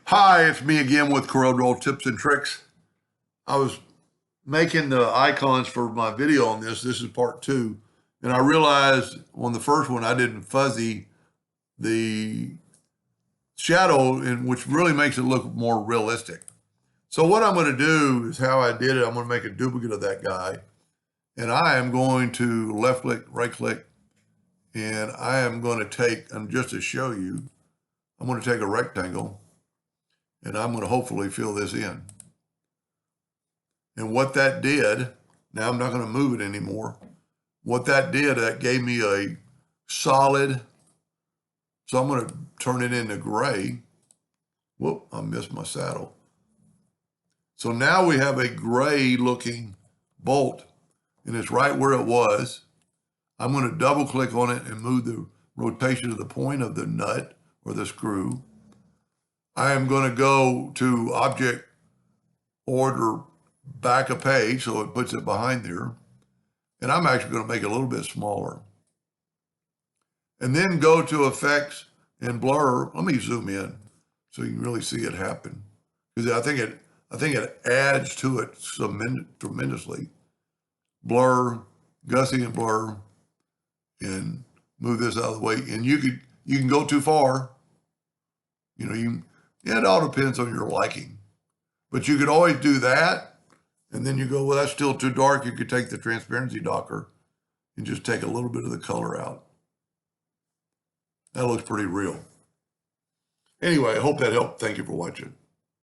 Hi, it's me again with Corel tips and tricks. I was making the icons for my video on this. This is part 2. And I realized on the first one, I didn't fuzzy the shadow, which really makes it look more realistic. So what I'm going to do is how I did it. I'm going to make a duplicate of that guy. And I am going to left click, right click. And I am going to take, and just to show you, I'm going to take a rectangle. And I'm going to hopefully fill this in. And what that did, now I'm not going to move it anymore. What that did, that gave me a solid, so I'm going to turn it into gray. Whoop, I missed my saddle. So now we have a gray looking bolt, and it's right where it was. I'm going to double click on it and move the rotation of the point of the nut or the screw. I am going to go to Object, Order, Back a Page, so it puts it behind there. And I'm actually going to make it a little bit smaller. And then go to Effects and Blur. Let me zoom in so you can really see it happen. Because I think it adds to it tremendously. Blur, Gaussian blur, and move this out of the way. And you can go too far. It all depends on your liking. But you could always do that, and then you go, well, that's still too dark. You could take the transparency docker and just take a little bit of the color out. That looks pretty real. Anyway, I hope that helped. Thank you for watching.